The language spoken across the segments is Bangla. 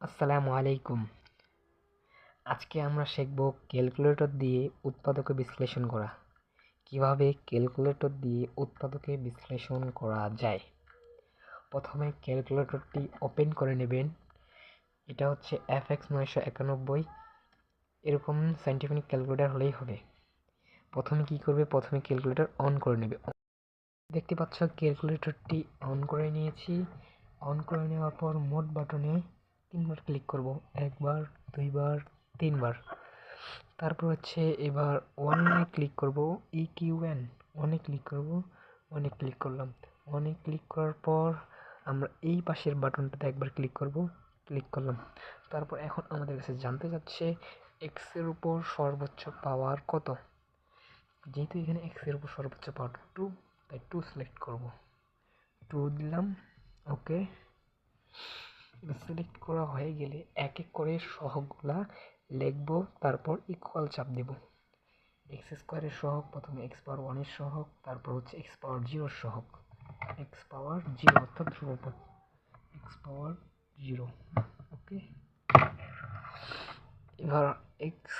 আসসালামু আলাইকুম। আজকে আমরা শিখব ক্যালকুলেটর দিয়ে উৎপাদকে বিশ্লেষণ করা। কিভাবে ক্যালকুলেটর দিয়ে উৎপাদকে বিশ্লেষণ করা যায়। প্রথমে ক্যালকুলেটরটি ওপেন করে নেবেন। এটা হচ্ছে FX 991। এরকম সাইন্টিফিক ক্যালকুলেটর হলেই হবে। প্রথমে কি করবে? প্রথমে ক্যালকুলেটর অন করে নেবে। দেখতে পাচ্ছ ক্যালকুলেটরটি অন করে নিয়েছি। অন করে নেওয়ার পর মোড বাটনে 3বার ক্লিক করব। একবার, দুইবার, 3বার। তারপর হচ্ছে এবার ওয়ানে ক্লিক করব। EQN ওয়ানে ক্লিক করব। ওয়ানে ক্লিক করলাম। ওয়ানে ক্লিক করার পর আমরা এই পাশের বাটনটাতে একবার ক্লিক করব। ক্লিক করলাম। তারপর এখন আমাদের কাছে জানতে চাচ্ছে এক্স এর উপর সর্বোচ্চ পাওয়ার কত। যেহেতু এখানে এক্স এর উপর সর্বোচ্চ পাওয়ার 2, তাই 2 সিলেক্ট করব। 2 দিলাম। ওকে। সিলেক্ট করা হয়ে গেলে এক এক করে সহগগুলা লিখব, তারপর ইকুয়াল চাপ দেব। এক্স স্কোয়ারের সহগ প্রথমে এক্স পাওয়ার 1 এর সহগ, তারপর হচ্ছে এক্স পাওয়ার 0 এর সহগ। এক্স পাওয়ার 0 অর্থাৎ ধ্রুবপদ এক্স পাওয়ার 0। ওকে। এবার এক্স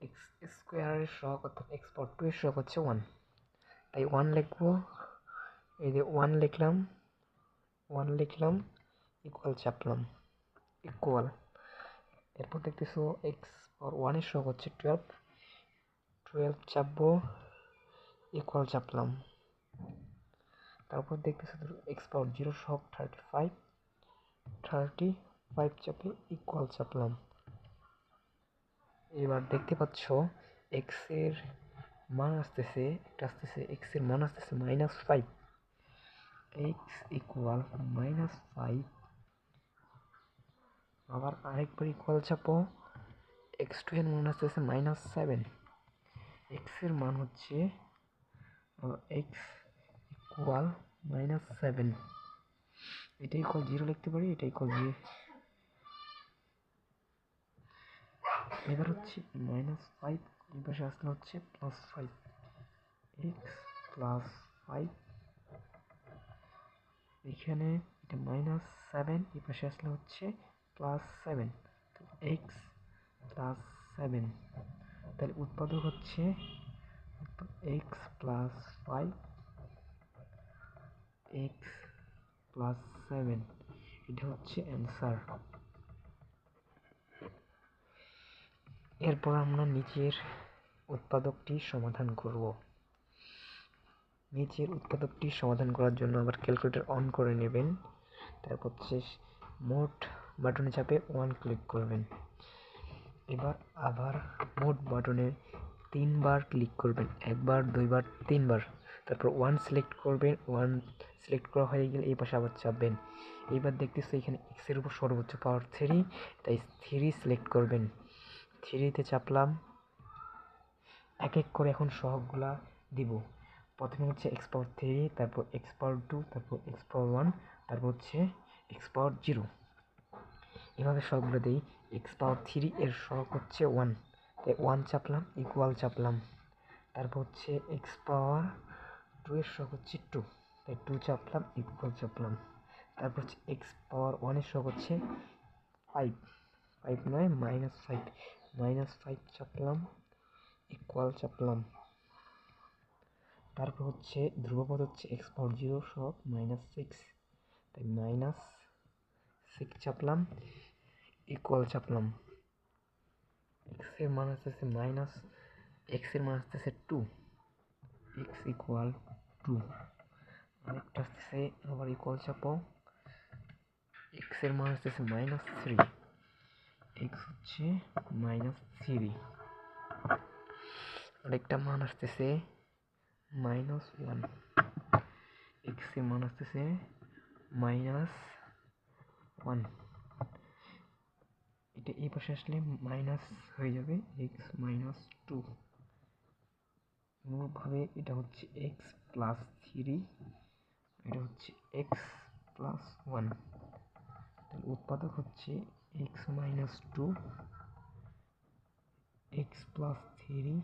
এক্স স্কোয়ারের সহগ অর্থাৎ এক্স পাওয়ার 2 এর সহগ হচ্ছে 1, তাই 1 লিখবো। এই যে 1 লিখলাম, 1 লিখলাম, ইকুয়াল চাপলাম, ইকুয়াল। এরপর দেখতেছো এক্স পাওয়ার 1 এর সহগ হচ্ছে 12, 12 চাপবো, ইকুয়াল চাপলাম। তারপর দেখতেছো এক্স পাওয়ার 0 সহগ 35, 35 চাপে ইকুয়াল চাপলাম। এবার দেখতে পাচ্ছ এক্স এর মান আসতেছে, এক্স এর মান আসতেছে -5। X equal -5। আবার আরেকবার ইকুয়াল চাপো। x2 এর মান আসতেছে -7। এক্স এর মান হচ্ছে এক্স ইকুয়াল -7। এটা ইকুয়াল 0 লিখতে পারি, এটা ইকুয়াল 0। এবার হচ্ছে -5, এই পাশে আসলে হচ্ছে +5। এক্স +5, এখানে এটা -7, এই পাশে আসলে হচ্ছে +7। এক্স +7, তাহলে উৎপাদক হচ্ছে এক্স +5, এক্স +7। এটা হচ্ছে অ্যান্সার। এরপর আমরা নিচের উৎপাদকটি সমাধান করব। নিচের উৎপাদকটি সমাধান করার জন্য আবার ক্যালকুলেটর অন করে নেবেন। তারপর হচ্ছে মোড বাটনে চাপে 1 ক্লিক করবেন। এবার আবার মোড বাটনে 3বার ক্লিক করবেন। একবার, দুইবার, 3বার। তারপর 1 সিলেক্ট করবেন। 1 সিলেক্ট করা হয়ে গেলে এই পাশে আবার চাপবেন। এইবার দেখতেছো এখানে এক্স এর উপর সর্বোচ্চ পাওয়ার 3, তাই 3 সিলেক্ট করবেন। 3তে চাপলাম। এক এক করে এখন সহগগুলা দিব। প্রথমে হচ্ছে এক্স পাওয়ার 3, তারপর এক্স পাওয়ার 2, তারপর এক্স পাওয়ার 1, তারপর হচ্ছে এক্স পাওয়ার 0। এভাবে সবগুলো দিই। এক্স পাওয়ার 3 এর সহগ হচ্ছে 1, তাই 1 চাপলাম, ইকুয়াল চাপলাম। তারপর হচ্ছে এক্স পাওয়ার 2 এর সহগ হচ্ছে 2, তাই 2 চাপলাম, ইকুয়াল চাপলাম। তারপর হচ্ছে এক্স পাওয়ার 1 এর সহগ হচ্ছে 5, 5 নয় -5, -5 চাপলাম, ইকুয়াল চাপলাম। তারপর হচ্ছে ধ্রুবপদ হচ্ছে এক্স পাওয়ার 0 সহগ -6, তাই -6 চাপলাম, ইকুয়াল চাপলাম। এক্স এর মান আসতেছে -2, এক্স ইকুয়াল 2। আরেকটা আসতেছে আবার ইকুয়াল চাপো। এক্স এর মান আসতেছে -3, এক্স হচ্ছে -3। আরেকটা মান আসতেছে -1, এক্স এর মান আসতেছে -1। এটা এই পাশে আসলে মাইনাস হয়ে যাবে, এক্স -2। অনুরূপভাবে এটা হচ্ছে এক্স +3, এটা হচ্ছে এক্স +1। তাহলে উৎপাদক হচ্ছে এক্স -2, এক্স +3,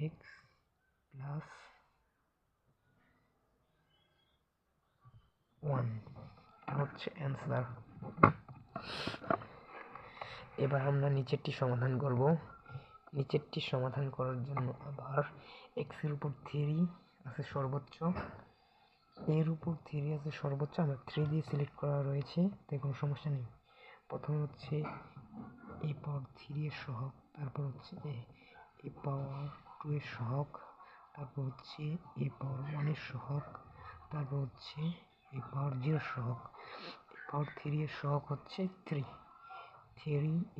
এক্স +1। এটা হচ্ছে অ্যান্সার। এবার আমরা নিচেরটি সমাধান করব। নিচেরটি সমাধান করার জন্য আবার এক্সের উপর 3 আছে সর্বোচ্চ, এর উপর 3 আছে সর্বোচ্চ, আমরা 3 দিয়ে সিলেক্ট করা রয়েছে, তাই কোনো সমস্যা নেই। প্রথমে হচ্ছে এ পাওয়ার 3 এর সহগ, তারপর হচ্ছে এ পাওয়ার 2 এর সহগ, তারপর হচ্ছে এ পাওয়ার 1 এর সহগ, তারপর হচ্ছে এ পাওয়ার 0 এর সহগ। এ পাওয়ার 3 এর সহগ হচ্ছে 3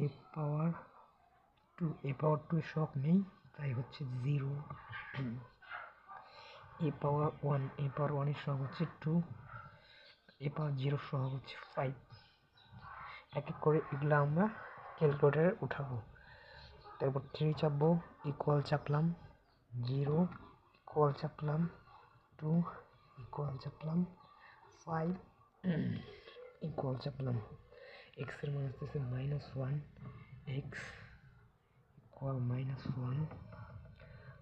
এ পাওয়ার 2, এ পাওয়ার 2 এর সহগ নেই, তাই হচ্ছে 0। এ পাওয়ার 1, এ পাওয়ার 1 এর সহগ হচ্ছে 2, এ পাওয়ার 0 এর সহগ হচ্ছে 5। এক এক করে এগুলো আমরা ক্যালকুলেটারে উঠাবো। তারপর 3 চাপবো, ইকুয়াল চাপলাম, 0 ইকুয়াল চাপলাম, 2 ইকুয়াল চাপলাম, 5 ইকুয়াল চাপলাম। এক্স এর মান আসতেছে -1, এক্স ইকুয়াল -1,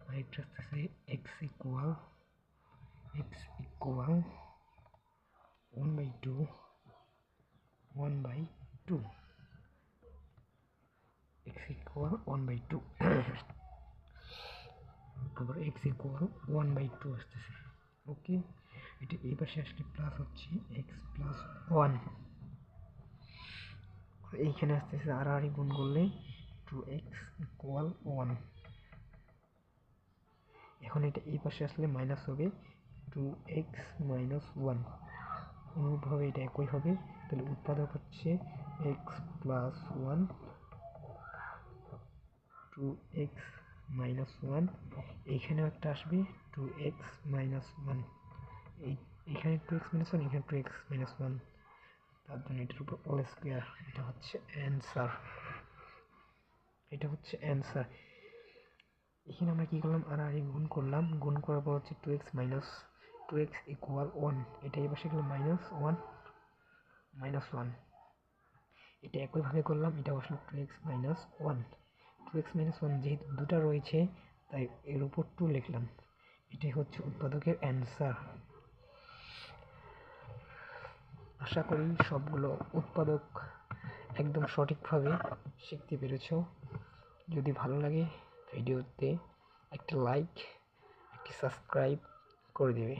আরেকটা আসতেছে এক্স ইকুয়াল 1/2, 1/2, x ইকুয়াল 1/2 আবার x ইকুয়াল 1/2 আসতেছে। ওকে, এটা এই পাশে আসলে প্লাস হচ্ছে x প্লাস 1, এইখানে আসতেছে আর গুণ করলে 2x ইকুয়াল 1। এখন এটা এই পাশে আসলে মাইনাস হবে 2x মাইনাস 1, অনুরূপভাবে এটা একই হবে। তাহলে উৎপাদক হচ্ছে x প্লাস 1, 2x মাইনাস 1, এইখানেও একটা আসবে 2x মাইনাস 1, এইখানে 2x মাইনাস 1, এখানে 2x মাইনাস 1, তার জন্য এটার উপর হোল স্কোয়ার। এটা হচ্ছে অ্যান্সার, এটা হচ্ছে অ্যান্সার। এখানে আমরা কি করলাম, আর গুণ করলাম, গুণ করার পর হচ্ছে 2x মাইনাস 2x ইকুয়াল 1, এটা এই পাশে গেল -1 -1, এটা একইভাবে করলাম, এটা আসলে 2x মাইনাস 1, 2x মাইনাস 1 যেহেতু দুটা রয়েছে তাই এর উপর 2 লিখলাম। এটাই হচ্ছে উৎপাদকের অ্যান্সার। আশা করি সবগুলো উৎপাদক একদম সঠিকভাবে শিখতে পেরেছো। যদি ভালো লাগে ভিডিওতে একটা লাইক, একটি সাবস্ক্রাইব করে দেবে।